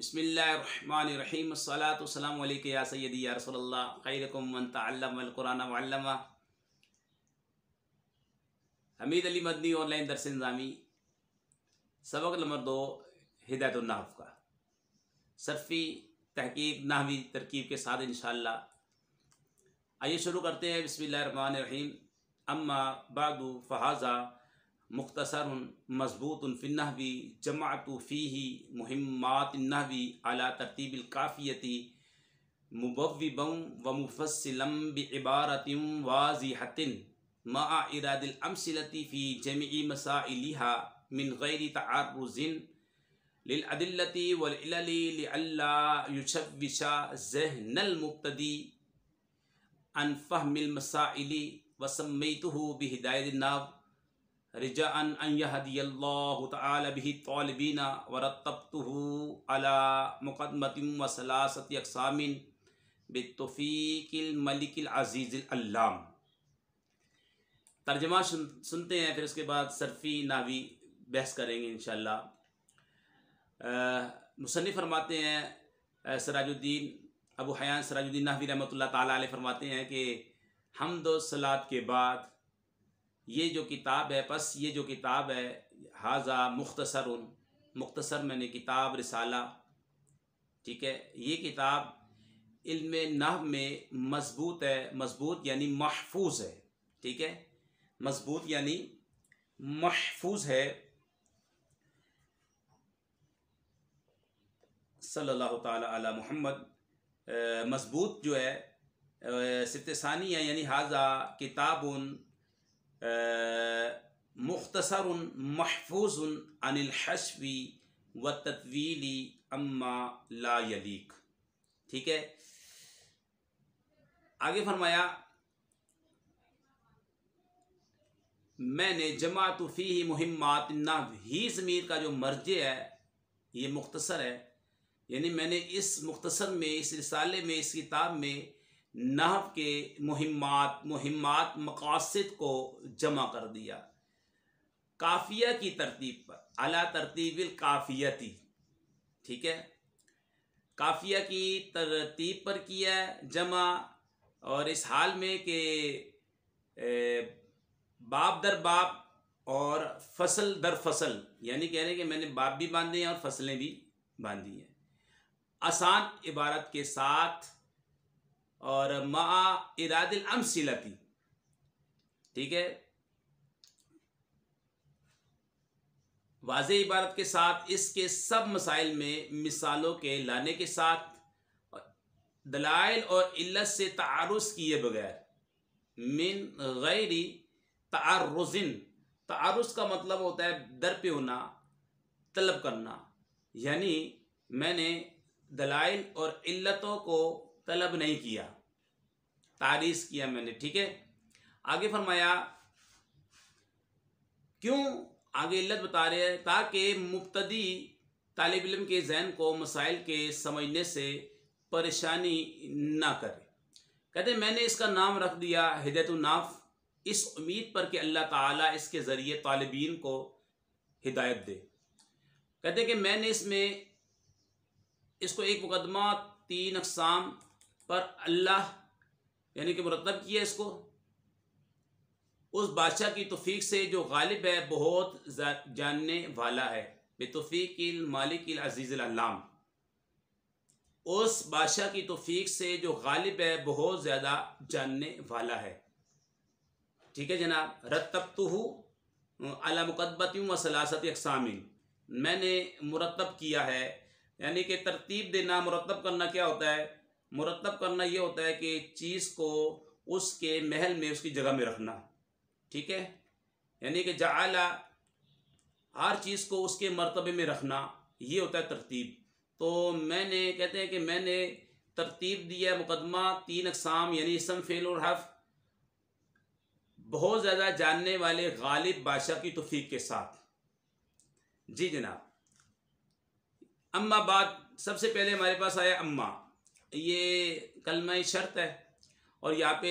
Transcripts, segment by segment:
बिस्मिल्लाहिर्रहमानिर्रहीम अस्सलातु वस्सलामु अलैका या सय्यदी या रसूलल्लाह खैरुकुम मन तअल्लमल कुरान व अल्लमा। हमीद अली मदनी ऑनलाइन दर्स निज़ामी सबक नंबर 2 हिदायतुन नहव का सर्फ़ी तहकीक नहवी तरकीब के साथ इंशाअल्लाह। आइए शुरू करते हैं। बिस्मिल्लाहिर्रहमानिर्रहीम। अम्मा बादु फ़हाज़ा मुख्तसरुन मज़बूतुन फ़िन नहवी जमअतु फ़ीही मुहिम्मातिन नहवी अला तरतीबिल काफ़ियति मुबव्विबन व मुफ़स्सिलन बिइबारतिन वाज़िहतिन मअ इरादिल अमसिलति फ़ी जमीइ मसाइलिहा मिन गैरि तअर्रुज़िन लिल अदिल्लति वल इलली लिअल्ला युशव्विशा ज़हनल मुब्तदी अन फ़हमिल मसाइली व सम्मैतुहु बिहिदायतिन नहव रिजाअन अन यहदियल्लाहु तआला बिही तालिबीना व रत्तबतुहु अला मुक़द्दमतिन व सलासति अक़सामिन बितौफ़ीक़िल मलिकिल अज़ीज़िल अल्लाम। तर्जुमा सुनते हैं, फिर उसके बाद सर्फ़ी नावी बहस करेंगे इंशाअल्लाह। मुसन्निफ़ फरमाते हैं, सिराजुद्दीन अबू हयान सिराजुद्दीन नहवी रहमतुल्लाह ताला अलैह फरमाते हैं कि हम्द व सलात के बाद ये जो किताब है, बस ये जो किताब है हाज़ा मुख्तसरुन, मुख्तसर मैंने किताब रिसाला, ठीक है। ये किताब इल्म नहव में मज़बूत है, मज़बूत यानी महफूज है, ठीक है। मज़बूत यानी महफूज है। सल्लल्लाहु ताला अला मुहम्मद। मज़बूत जो है सित्तेसानी है, यानी हाज़ा किताबुन मुख्तसरुन महफूजुन अनिल हश्वी व तत्वीली अम्मा ला यलीक, ठीक है। आगे फरमाया, मैंने जमाअतु फ़ीही मुहिम्मातिन नहव, ही ज़मीर का जो मर्जे है ये मुख्तसर है, यानी मैंने इस मुख्तसर में, इस रिसाले में, इस किताब में नहव के मुहिम्मात मकासिद को जमा कर दिया काफ़िया की तरतीब पर, अला तरतीबिल काफ़ियती, ठीक है। काफ़िया की तरतीब पर किया जमा, और इस हाल में कि बाब दर बाब और फसल दर फसल, यानी कह रहे हैं कि मैंने बाब भी बांधे हैं और फसलें भी बांधी हैं, आसान इबारत के साथ और मा इरादिल अमसिलती, ठीक है, वाज़े इबारत के साथ, इसके सब मसाइल में मिसालों के लाने के साथ, दलाइल और इल्लत से तारुज़ किए बगैर, मिन गैरी तअर्रुज़िन, तअर्रुज़ का मतलब होता है दर पे होना, तलब करना, यानी मैंने दलाइल और इल्लतों को तलब नहीं किया, तारीज़ किया मैंने, ठीक है। आगे फरमाया, क्यों, आगे इल्लत बता रहे हैं, ताकि मुब्तदी तालिब इल्म के ज़हन को मसाइल के समझने से परेशानी ना करे। कहते मैंने इसका नाम रख दिया हिदायतुन नहव, इस उम्मीद पर कि अल्लाह ताला इसके ज़रिए तालिबीन को हिदायत दे। कहते कि मैंने इसमें इसको एक मुकदमा 3 अक़साम पर अल्लाह यानी कि मुरतब किया, इसको उस बादशाह की तौफीक से जो गालिब है, बहुत जानने वाला है, बेतौफीक़िल मालिकिल अज़ीज़िल अल्लाम, उस बादशाह की तौफीक से जो गालिब है, बहुत ज़्यादा जानने वाला है, ठीक है जनाब। रत्तबतुहु अला मुक़द्दमतिन व सलासति अक़सामिन, मैंने मुरतब किया है, यानी कि तरतीब देना, मुरतब करना क्या होता है, मुरतब करना ये होता है कि चीज़ को उसके महल में, उसकी जगह में रखना, ठीक है, यानी कि जआला, हर चीज़ को उसके मर्तबे में रखना, ये होता है तरतीब। तो मैंने, कहते हैं कि मैंने तरतीब दिया मुकदमा 3 अक़साम, यानी इसम फ़ेल और हर्फ, बहुत ज़्यादा जानने वाले गालिब बादशाह की तौफीक के साथ। जी जनाब। अम्मा बाद, सबसे पहले हमारे पास आया अम्मा, ये कलमा शर्त है, और यहाँ पे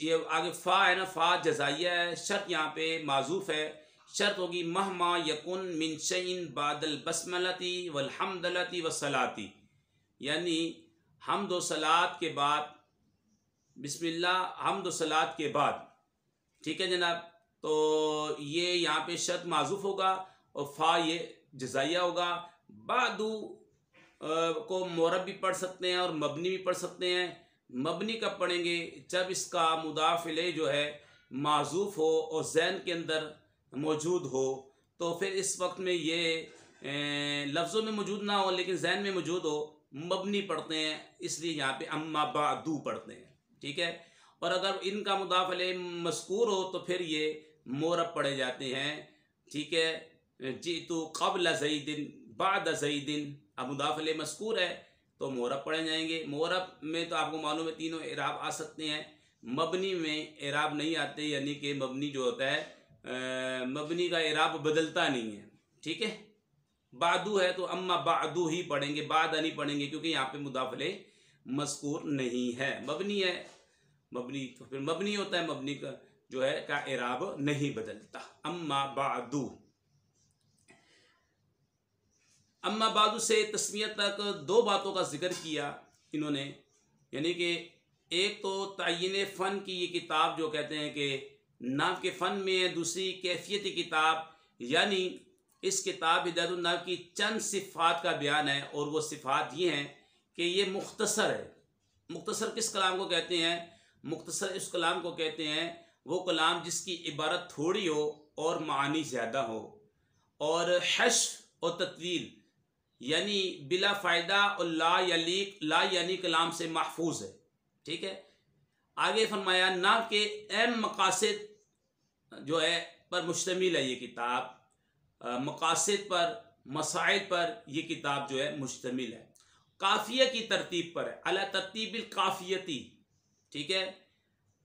ये आगे फ़ा है ना, फ़ा जज़ाइया है, शर्त यहाँ पे माज़ूफ़ है, शर्त होगी महमा यकुन मिन शैइन बादल बस्मलती वल हम्दलती वस्सलाती, यानी हम्द व सलात के बाद, बिस्मिल्लाह हम्द व सलात के बाद, ठीक है जनाब। तो ये यहाँ पे शर्त माज़ूफ होगा और फ़ा ये जज़ाइया होगा। बादू को मोरब भी पढ़ सकते हैं और मबनी भी पढ़ सकते हैं। मबनी कब पढ़ेंगे? जब इसका मुदाफ़ इलैह जो है माज़ूफ हो और ज़हन के अंदर मौजूद हो, तो फिर इस वक्त में ये लफ्ज़ों में मौजूद ना हो लेकिन ज़हन में मौजूद हो, मबनी पढ़ते हैं, इसलिए यहाँ पे अम्मा बादू पढ़ते हैं, ठीक है। और अगर इनका मुदाफ़ इलैह मज़कूर हो तो फिर ये मोरब पढ़े जाते हैं, ठीक है। जीतू क़ब्ल ज़ैदिन बाद ज़ैदिन, अब मुदाफ़ इलैह मज़कूर है तो मोरब पढ़े जाएंगे। मोरब में तो आपको मालूम है तीनों एराब आ सकते हैं, मबनी में एराब नहीं आते, यानी कि मबनी जो होता है मबनी का एराब बदलता नहीं है, ठीक है। बादू है तो अम्मा बादू ही पढ़ेंगे, बादा नहीं पढ़ेंगे, क्योंकि यहाँ पे मुदाफ़ इलैह मज़कूर नहीं है, मबनी है। मबनी तो फिर मबनी होता है, मबनी का जो है का एराब नहीं बदलता। अम्मा बादू, अम्मा बादू से तस्मियत तक दो बातों का जिक्र किया इन्होंने, यानी कि एक तो तयीन फ़न की ये किताब जो कहते हैं कि नाव के फ़न में है, दूसरी कैफियती किताब, यानी इस किताब हिदायतुन नाव की चंद सिफ़ात का बयान है। और वो सिफ़ात ये हैं कि ये मुख्तसर है। मुख्तसर किस कलाम को कहते हैं? मुख्तसर इस कलाम को कहते हैं वो कलाम जिसकी इबारत थोड़ी हो और मानी ज़्यादा हो, और हश्फ और तत्वील यानी बिला फ़ायदा और ला यानी कलाम से महफूज है, ठीक है। आगे फरमाया नाव के अहम मकासद जो है पर मुश्तमिल है ये किताब, मकासद पर, मसाइल पर ये किताब जो है मुश्तमिल है। काफ़िया की तरतीब पर है, अला तरतीबिल काफ़ियती, ठीक है।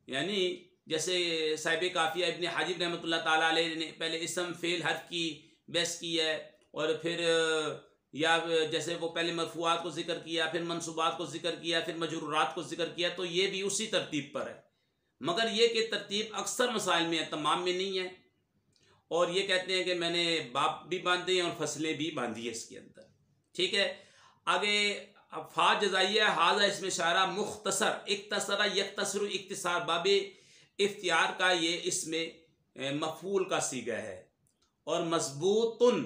यानी जैसे साहिब काफ़िया इब्न हाजिब रहमतुल्लाह ताला अलैह ने पहले इसम फेल हर्फ की बहस की है, और फिर या जैसे वो पहले मरफूआत को जिक्र किया, फिर मनसूबात को जिक्र किया, फिर मजरूरात को जिक्र किया, तो ये भी उसी तरतीब पर है। मगर ये कि तरतीब अक्सर मसाइल में है, तमाम में नहीं है। और ये कहते हैं कि मैंने बाप भी बांधे हैं और फसलें भी बांधी है इसके अंदर, ठीक है। आगे फा जज़ाइया हाजा इसमें इशारा मुख्तसर इख्तसरा यख्तसरु इख्तिसार बाबे इख्तियार का ये इसमें मफूल का सीगा है। और मजबूतुन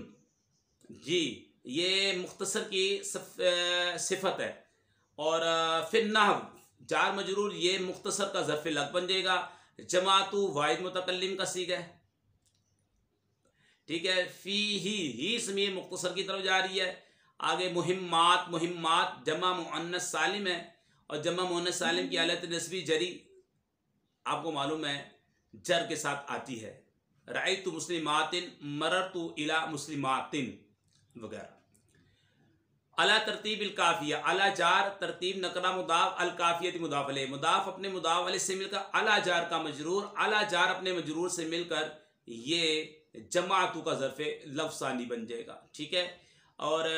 जी ये मुख्तसर की सिफत है। और फिर नहव जार मजरूर ये मुख्तसर का ज़र्फ़ लग बन जाएगा। जमातु वाहिद मुतकल्लिम का सीगा है, ठीक है। फ़ी ही इसमें मुख्तसर की तरफ जा रही है। आगे मुहिम्मात, मुहिम्मात जमा मुअन्नस सालिम है, और जमा मुअन्नस सालिम की हालत नस्बी जरी आपको मालूम है जर के साथ आती है। राइतु मुस्लिमातिन मररतु इला मुस्लिमातिन वगैरह। अला तरतीबिल काफिया, अला जार तरतीब नकरा मुदाफ, अल काफियत मुदाफ अलैह, मुदाफ अपने मुदाफ अलैह से मिलकर अला जार का मजरूर, अला जार अपने मजरूर से मिलकर ये जमातु का ज़र्फ़े लफ्सानी बन जाएगा, ठीक है। और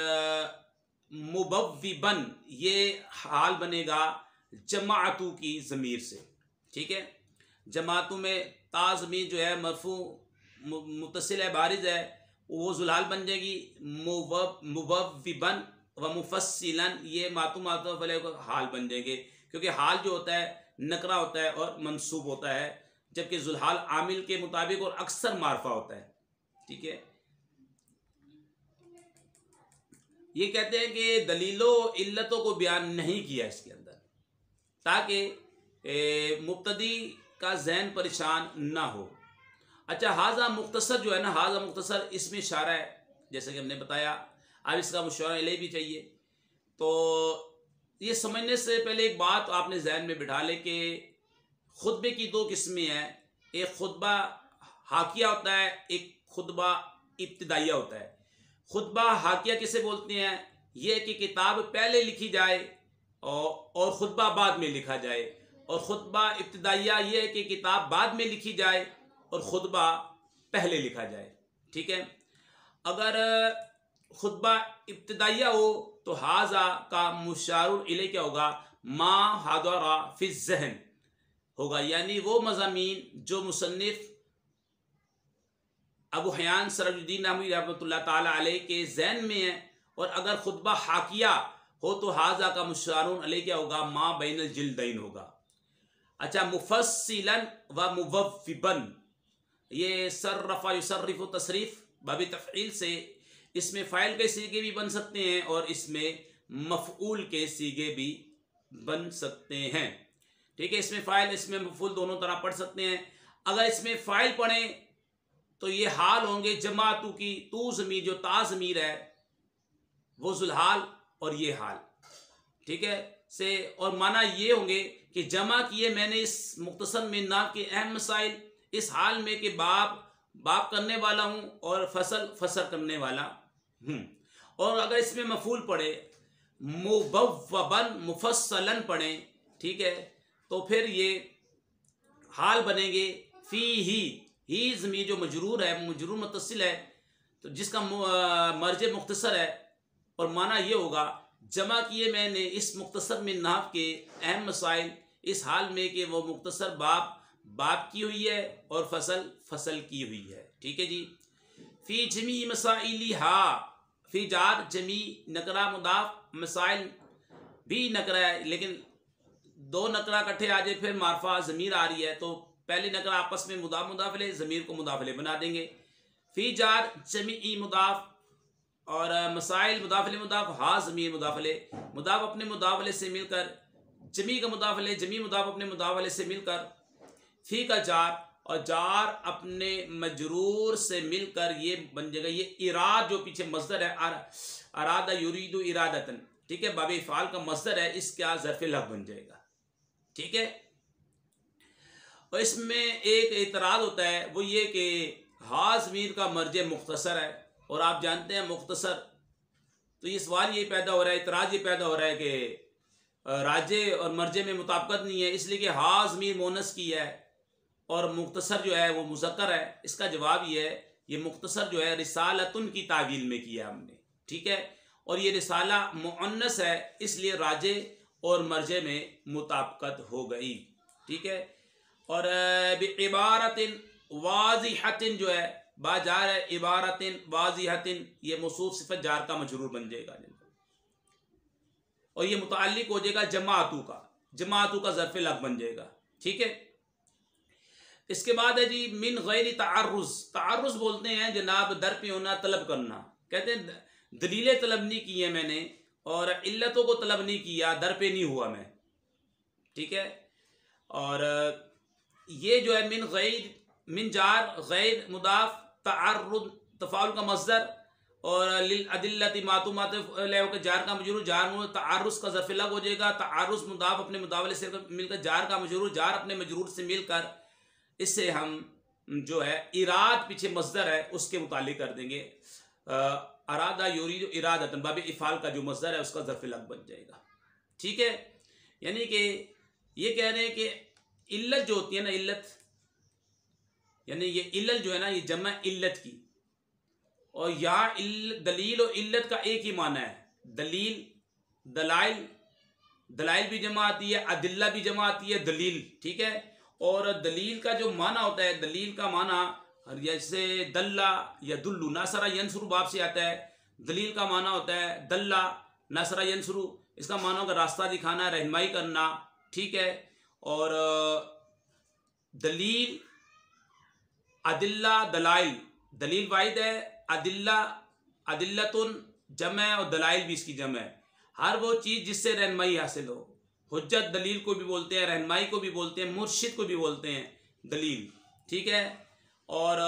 मुबव्विबन ये हाल बनेगा जमातु की ज़मीर से, ठीक है। जमातु में ता ज़मीर जो है मरफू मुत्तसिल है, बारिज़ है, वो जुलाल बन जाएगी। मुबव्विबन व मुफस्सिलन ये मातू वाले को हाल बन जाएंगे, क्योंकि हाल जो होता है नकरा होता है और मंसूब होता है, जबकि जुलहाल आमिल के मुताबिक और अक्सर मारफा होता है, ठीक है। ये कहते हैं कि दलीलों इल्लतों को बयान नहीं किया इसके अंदर, ताकि मुब्तदी का ज़हन परेशान ना हो। अच्छा, हाजा मुख्तसर जो है ना, हाजा मुख्तसर इसमें इशारा है, जैसे कि हमने बताया। अब इसका मुशारा इलैह भी चाहिए। तो ये समझने से पहले एक बात आपने जहन में बिठा ले कि खुतबे की दो किस्में हैं। एक खुतबा हाकिया होता है, एक खुतबा इब्तिदाइया होता है। खुतबा हाकिया किसे बोलते हैं? ये कि किताब पहले लिखी जाए और खुतबा बाद में लिखा जाए। और खुतबा इब्तिदाइया ये है कि किताब बाद में लिखी जाए और खुतबा पहले लिखा जाए, ठीक है। अगर खुतबा इब्तिदाइया हो तो हाजा का मुशारुर इलैह क्या होगा? मा हादरा फी ज़हन होगा, यानी वो मज़ामीन जो मुसन्निफ अबू हयान सरजुद्दीन नहवी रहमतुल्लाह ताला अलैह के ज़हन में है, और अगर खुतबा हाकिया हो तो हाजा का मुशारून अलैह क्या होगा, मा बैनल जिल्दैन होगा। अच्छा, मुफस्सिलन व मुवफ़्फ़िबन, ये सर्रफ़ा युसर्रिफ़ु तसरीफ़ बाबी तफ़ईल से इसमें फ़ाइल के सीगे भी बन सकते हैं और इसमें मफ़ऊल के सीगे भी बन सकते हैं। ठीक है, इसमें फ़ाइल इसमें मफ़ऊल दोनों तरह पढ़ सकते हैं। अगर इसमें फ़ाइल पढ़ें तो ये हाल होंगे जमातू की, तू ज़मीर जो ता ज़मीर है वो ज़ुलहाल और ये हाल, ठीक है से, और माना ये होंगे कि जमा किए मैंने इस मुख्तसर में नाव के अहम मसाइल इस हाल में कि बाप करने वाला हूँ और फसल करने वाला हूँ। और अगर इसमें मफूल पढ़े मुबव्वबन मुफस्सलन पढ़े, ठीक है, तो फिर ये हाल बनेंगे फी ही ज़मीर जो मजरूर है, मजरूर मुत्तसिल है, तो जिसका मर्ज मुख्तसर है, और माना ये होगा जमा किए मैंने इस मुख्तसर में नाव के अहम मसाइल इस हाल में कि वो मुख्तसर बाप की हुई है और फसल की हुई है। ठीक है जी। फ़ी जमी मसाइली हा, फ़ी जार जमी नकरा मुदाफ, मसाइल भी नकरा है, लेकिन दो नकरा इकट्ठे आ जाए फिर मारफा ज़मीर आ रही है, तो पहले नकरा आपस में मुदाफले ज़मीर को मुदाफले बना देंगे। फ़ी जार जमी मुदाफ और मसाइल मुदाफले मुदाफ, हा ज़मीर मुदाफले, मुदाफ अपने मुदाफले से मिलकर, जमी का मुदाफले जमी मुदाफ अपने मुदाफले से मिलकर, फ़ी का जार और जार अपने मजरूर से मिलकर ये बन जाएगा, ये इराद जो पीछे मस्दर है, अरादा युरीदु इरादतन, ठीक है, बाबे फ़ाल का मस्दर है, इसका ज़र्फ़ लफ़ बन जाएगा। ठीक है, और इसमें एक एतराज़ होता है, वो ये कि हा ज़मीर का मर्ज मुख्तसर है, और आप जानते हैं मुख्तसर, तो ये सवाल ये पैदा हो रहा है, इतराज़ ये पैदा हो रहा है कि राजे और मर्जे में मुताबिकत नहीं है, इसलिए कि हा ज़मीर मोनस की है और मुख्तसर जो है वो मुज़क्कर है। इसका जवाब ये है, ये मुख्तसर जो है रिसालतुन की तावील में किया हमने, ठीक है, और ये रिसाला मुअन्नस है, इसलिए राजे और मर्जे में मुताबिकत हो गई। ठीक है, और इबारतिन वाज़िहतिन जो है बाजार है, इबारतिन वाज़िहतिन ये मौसूफ सिफ़त जार का मजरूर बन जाएगा, और ये मुताल्लिक हो जाएगा जमातू का ज़र्फ़ लफ़ बन जाएगा। ठीक है, इसके बाद है जी मिन गैरि तारुज़ बोलते हैं जनाब दर पे होना, तलब करना, कहते हैं दलीलें तलब नहीं की है मैंने और इल्लतों को तलब नहीं किया, दर पे नहीं हुआ मैं। ठीक है, और ये जो है मिन जार गैर मुदाफ तारुद तफ़ाउल का मस्दर और लिल अदिल्लति मातूमात के जार का मजरूर, जार तारुज़ का ज़र्फ़ लफ़ हो जाएगा, तारुज़ मुदाफ अपने मुदावले से मिलकर, जार का मजरूर जार अपने मजरूर से मिलकर, इससे हम जो है इराद पीछे मस्दर है उसके मुतालिक कर देंगे, अरादा युरीदु इरादतन बाबे इफ़ाल का जो मस्दर है उसका ज़र्फ़ लफ़ बन जाएगा। ठीक है, यानी कि ये कह रहे हैं कि इल्लत जो होती है ना, इल्लत यानी ये इल्लत जो है ना, ये जमा इल्लत की, और यहाँ दलील और इल्लत का एक ही माना है, दलाइल भी जमा आती है, अदिल्ला भी जमा आती है, दलील। ठीक है, और दलील का जो माना होता है, दलील का माना जैसे दल्ला या दुल्लू नासरा यंसुरु बाप से आता है, दलील का माना होता है दल्ला नासरा यंसुरु, इसका माना होगा रास्ता दिखाना, रहनुमाई करना। ठीक है, और दलील अदिल्ला दलाइल, दलील वाहिद है, अदिल्लतुन जम है और दलाइल भी इसकी जम है, हर वो चीज़ जिससे रहनुमाई हासिल हो। हुज्जत दलील को भी बोलते हैं, रहनुमाई को भी बोलते हैं, मुर्शिद को भी बोलते हैं दलील। ठीक है, और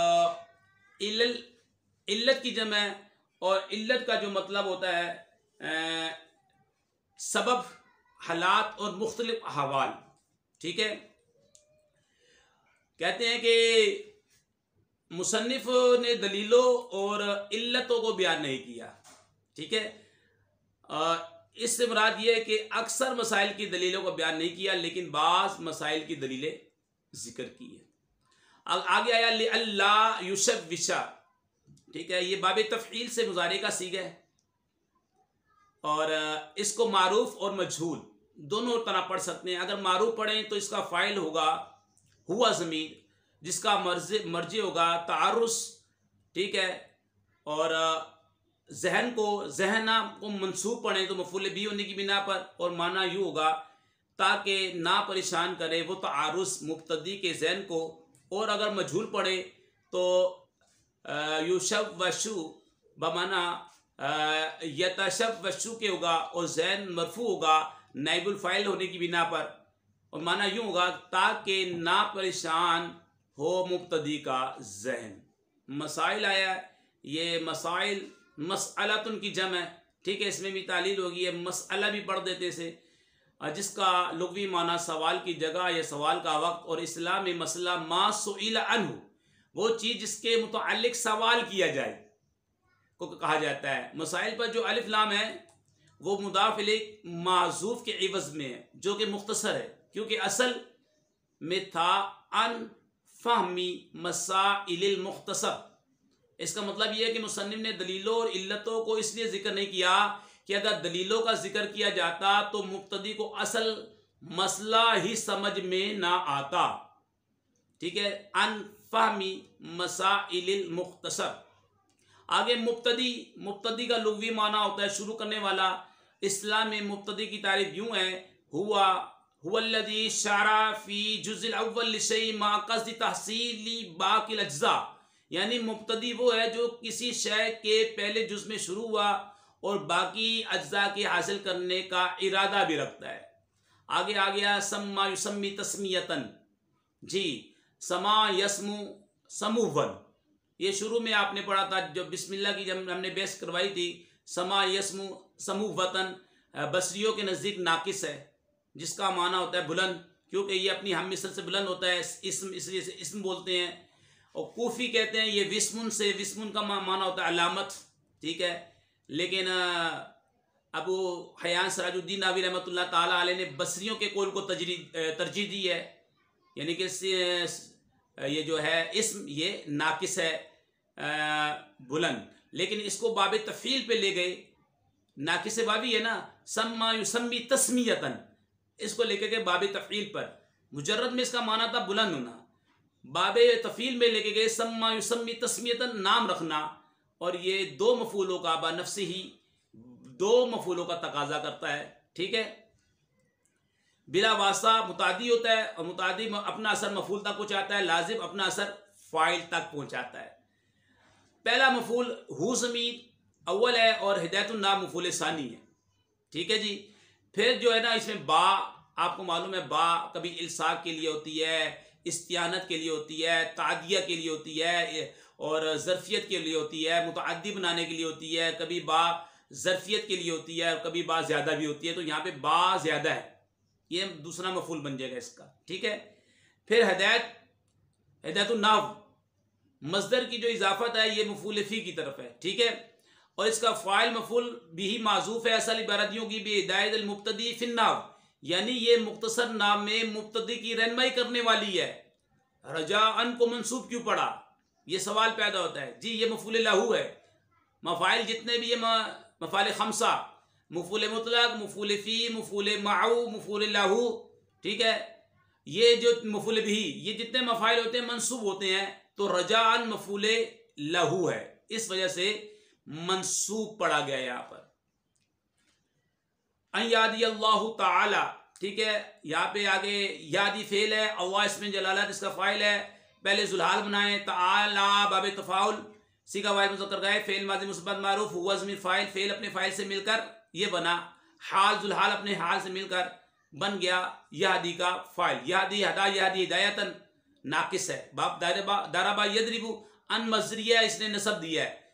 इल्लत की जम है, और इल्लत का जो मतलब होता है सबब, हालात और मुख्तलिफ अहवाल। ठीक है, कहते हैं कि मुसन्निफ ने दलीलों और इल्लतों को बयान नहीं किया। ठीक है, इससे मुराद ये है कि अक्सर मसाइल की दलीलों को बयान नहीं किया, लेकिन बाज़ मसाइल की दलीलें जिक्र की है। आगे आया अल्लाह युशव्विशा। ठीक है, ये बाब तफ़ईल से मुज़ारे का सीगा है, और इसको मारूफ और मजहूल दोनों तरह पढ़ सकते हैं। अगर मारूफ पढ़ें तो इसका फ़ाइल होगा हुआ ज़मीर, जिसका मर्जे होगा तारुस ठीक है। और जहन को मंसूब पढ़ें तो मफूल बी होने की बिना पर, और माना यूँ होगा ताकि ना परेशान करे वो तारुस मुब्तदी के जहन को। और अगर मजहूल पढ़े तो युशब वशु बमाना यतशब वशु के होगा, और जहन मरफू होगा नाइबुल फाइल होने की बिना पर, और माना यूँ होगा ताकि ना परेशान हो मुब्तदी का जहन। मसाइल आया, ये मसाइल मसअलतुन की जम है, ठीक है, इसमें भी तालील होगी, है मसअला भी पढ़ देते से, जिसका लुग़वी माना सवाल की जगह या सवाल का वक्त। और इस्लाम में मसला मा सुइला अन्हु, वो चीज़ जिसके मुतअल्लिक़ सवाल किया जाए को कहा जाता है। मसाइल पर जो अलिफ लाम है वो मुदाफ़ इलैह माज़ूफ़ के इवज़ में है, जो कि मुख्तसर है, क्योंकि असल में था अन फ़हमी मसाइलिल मुख्तसर। इसका मतलब यह है कि मुसन्निफ़ ने दलीलों और इल्लतों को इसलिए ज़िक्र नहीं किया कि अगर दलीलों का जिक्र किया जाता तो मुब्तदी को असल मसला ही समझ में ना आता, ठीक है। अन फ़हमी मसाइलिल मुख्तसर। आगे मुब्तदी का लुग़वी माना होता है शुरू करने वाला। इस्लाम में मुब्तदी की तारीफ यूँ है, हुवल्लज़ी शरा फ़ी जुज़्इल अव्वल लिशै मा क़स्द तहसीली बाक़िल अज्ज़ा, यानी मुब्तदी वो है जो किसी शय के पहले जुज़ में शुरू हुआ और बाकी अज्जा के हासिल करने का इरादा भी रखता है। आगे आ गया सम्मा युसम्मी तस्मियतन, जी समा यसमु समूहन, ये शुरू में आपने पढ़ा था जब बिस्मिल्लाह की जब हमने बहस करवाई थी। समा यसमु समूहतन बसरियों के नज़दीक नाकिस है, जिसका माना होता है बुलंद, क्योंकि ये अपनी हम मिसल से बुलंद होता है, इसम इसलिए से इसम बोलते हैं। और कूफी कहते हैं ये विस्मुन से, विस्मुन का माना होता है अलामत, ठीक है। लेकिन अबू हयान सराजुद्दीन नावी रहमतुल्लाह ताला अलैह ने बसरियों के कौल को तरजीह दी है, यानी कि ये जो है इसम ये नाकिस है बुलंद, लेकिन इसको बाब तफ़ील पे ले गए। नाकिस बाबी है ना, सम्मा युसम्मी तस्मियतन, इसको लेके गए बाब तफ़ील पर। मुजर्रद में इसका माना था बुलंद होना, बाब तफ़ील में लेके गए सम्मा युसम्मी तस्मियतन, नाम रखना। और ये दो मफूलों का बनफ्सी ही दो मफूलों का तकाजा करता है, ठीक है। बिला वास्ता मुतादी होता है, और मुतादी अपना असर मफूल तक पहुँचाता है, लाजिम अपना असर फ़ाइल तक पहुँचाता है। पहला मफूल हु ज़मीर अव्वल है और हिदायतुन नाम मफूल सानी है, ठीक है जी। फिर जो है ना इसमें बा, आपको मालूम है बा कभी इल्साक के लिए होती है, इस्तियानत के लिए होती है, तादिया के लिए होती है, और ज़रफ़ियत के लिए होती है, मुतअद्दी बनाने के लिए होती है। कभी बा ज़रफ़ियत के लिए होती है और कभी बा ज़्यादा भी होती है, तो यहाँ पे बा ज़्यादा है, ये दूसरा मफूल बन जाएगा इसका, ठीक है। फिर हिदायतुन नाव मज़दर की जो इजाफत है ये मफूल फ़ी की तरफ है, ठीक है। और इसका फ़ाइल मफूल बिही माज़ूफ़ है, असल इबारतियों की भी हिदायत मुब्तदी फ़िन नाव, यानी ये मुख्तसर नाम में मुब्तदी की रहनुमाई करने वाली है। रजा अन को मंसूब क्यों पड़ा, ये सवाल पैदा होता है जी। ये मफूल लहू है, मफ़ाइल जितने भी ये मफ़ाइल खमसा, मफूल मुतलक, मफूल फ़ी, मफूल माऊ, मफूल लहू, ठीक है। ये जो मफूल बिही, ये जितने मफ़ाइल होते हैं मंसूब होते हैं, तो रजान मफूल लहू है, इस वजह से मंसूब पढ़ा गया यहाँ पर। यादी अल्लाह ताला, ठीक है। यहाँ पे आगे यादी फेल है, अल्लाह इसमें जलालत इसका फ़ाइल है। पहले जुल्हाल बनाए, ताला बाब तफ़ाउल, सीगा वाहिद मुज़क्कर गए, फेल माज़ी मुस्बत मारूफ, हुवा ज़मीर फ़ाइल, फेल अपने फ़ाइल से मिलकर ये बना, हाल जुल्हाल अपने हाल से मिलकर बन गया यादी का फ़ाइल। यादी हदा यादी हिदायतन नाकिस है। बाप दाराबा यदरिबु अन मज़रिया इसने नसब दिया है।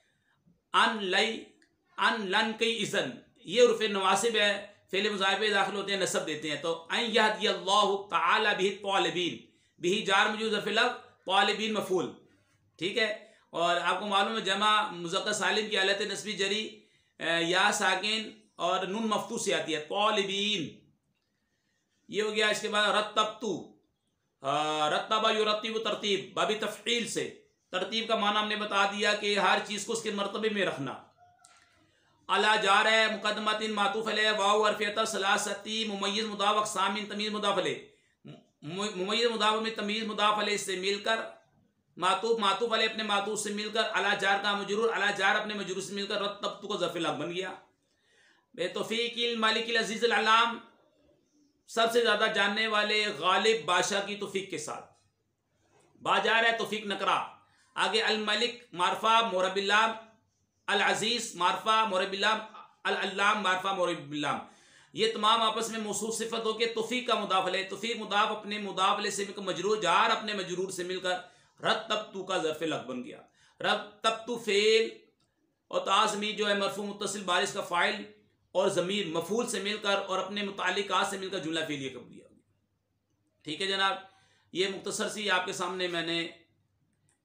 अन लन कई इज़न, ये उर्फ़ नवासिब है, फ़ेल मुज़ारिफ़ पे दाखिल होते हैं, नसब देते हैं। तो अन यहदी अल्लाहु तआला बिही तालिबीन, बिही जार मौजूद ज़र्फ़ लफ़्ज़, तालिबीन मफ़ूल, ठीक है। और आपको मालूम है जमा मुज़क्कर सालिम की हालत नस्बी जरी या साकिन और नून मफ्तू से आती है, तालिबीन, ये हो गया। इसके बाद रत्तबतु, रत्तबा युरत्तिबु तरतीब, बाबी तफ़ईल से तरतीब का माना हमने बता दिया कि हर चीज़ को उसके मर्तबे में रखना। अला जार है, मुक़द्दमतिन मातूफ़ अलैह, वाव अर्फ़ियत सलासती, मुमय्यिज़ मुदाफ़ अक़सामिन तमीज़ मुदाफ़ अलैह, मुमय्यिज़ मुदाफ़ में तमीज़ मुदाफ़ अलैह से मिलकर मातूफ वाले अपने मातूफ से मिलकर, अला जार का मजरूर, अला जार अपने मजरूर से मिलकर रत्तब्तु का ज़र्फ़ लग बन गया। बेतौफ़ीक़िल मालिकिल अज़ीज़िल अल्लाम, सबसे ज़्यादा जानने वाले गालिब बादशाह की तौफ़ीक़ के साथ। बाजार है तौफ़ीक़ नकरा, आगे अल मलिक मारफा मोरबिल्लाम, अल अज़ीज़ मारफा मोरबिल्लाम, अल अल्लाम मारफा मोरबिल्लाम, ये तमाम आपस में मौसूफ़ सिफ़त हो के तौफ़ीक़ का मुदाफ़ है। तौफ़ीक़ मुदाफ़ अपने मुदाफ़ले से मिलकर, मजरूर जार अपने मजरूर से मिलकर रत्तब्तु का ज़र्फ़ लग बन गया। रत्तब्तु फ़ेल और ताज़मी जो है मरफ़ू मुत्तसिल बारिश का फ़ाइल और ज़मीर मफ़ूल से मिलकर और अपने मुतालिकात से मिलकर जुमला फ़ेलिया क़ब्लिया। ठीक है जनाब, ये मुख्तसर सी आपके सामने मैंने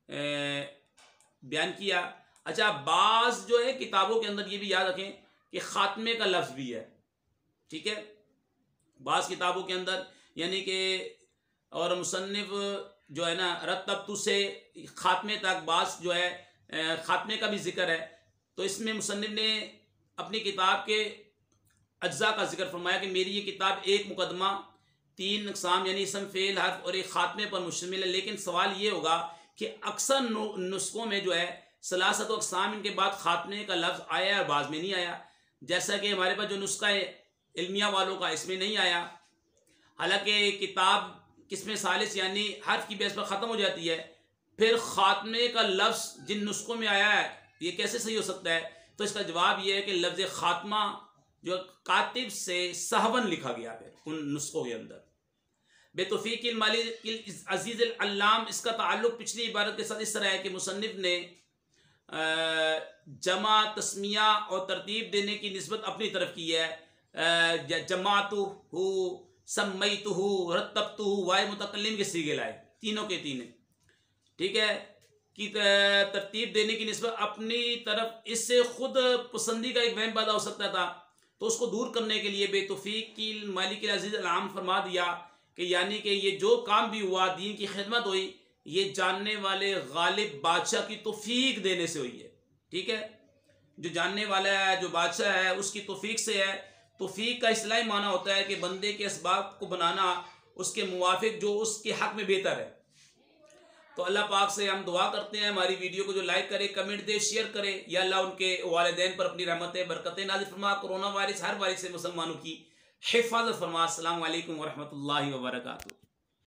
बयान किया। अच्छा, बाज़ जो है किताबों के अंदर ये भी याद रखें कि ख़ात्मे का लफ्ज़ भी है। ठीक है, बाज़ किताबों के अंदर यानी कि और मुसन्निफ़ जो है ना रत्तब्तु से ख़ात्मे तक बाज़ जो है ख़ात्मे का भी ज़िक्र है। तो इसमें मुसन्निफ़ ने अपनी किताब के अज्जा का जिक्र फरमाया कि मेरी ये किताब एक मुकदमा, 3 अक़साम यानी इसम फ़ेल हर्फ और एक ख़ात्मे पर मुश्तमिल है। लेकिन सवाल ये होगा कि अक्सर नुस्ख़ों में जो है सलासत अक़साम, इनके बाद ख़ात्मे का लफ्ज़ आया है और बाज़ में नहीं आया। जैसा कि हमारे पास जो नुस्ख़ा है इल्मिया वालों का, इसमें नहीं आया। हालांकि किताब किस्म सालिस यानी हर्फ की बेस पर ख़त्म हो जाती है, फिर ख़ात्मे का लफ्ज़ जिन नुस्ख़ों में आया है ये कैसे सही हो सकता है? तो इसका जवाब ये है कि लफ्ज़ ख़ात्मा जो कातिब से सहवन लिखा गया है उन नुस्ख़ों के अंदर। बेतौफ़ीक़िल मालिकिल अज़ीज़िल अल्लाम, इसका ताल्लुक़ पिछली इबारत के साथ इस तरह है कि मुसन्निफ़ ने जमा, तस्मिया और तरतीब देने की निस्बत अपनी तरफ की है। जमातुहु, सम्मैतुहु, रत्तब्तुहु, वाए मुतकल्लिम के सीगे लाए, तीनों के तीन। ठीक है, कि तरतीब देने की निस्बत अपनी तरफ, इससे खुद पसंदी का एक वहम पैदा हो सकता था। तो उसको दूर करने के लिए बेतौफ़ीक़िल मालिकिल अज़ीज़िल अल्लाम फरमा दिया कि यानी कि ये जो काम भी हुआ, दीन की खिदमत हुई, ये जानने वाले गालिब बादशाह की तौफ़ीक़ देने से हुई है। ठीक है, जो जानने वाला है, जो बादशाह है, उसकी तौफ़ीक़ से है। तौफ़ीक़ का इस्लाही माना होता है कि बंदे के असबाब को बनाना उसके मुवाफ़िक जो उसके हक़ में बेहतर है। तो अल्लाह पाक से हम दुआ करते हैं हमारी वीडियो को जो लाइक करे, कमेंट दे, शेयर करे, या अल्लाह उनके वालिदैन पर अपनी रहमतें बरकतें नाज़िल फरमा। कोरोना वायरस हर वायरस से मुसलमानों की हिफाजत फरमा। अस्सलामु अलैकुम व रहमतुल्लाहि व बरकातुहू।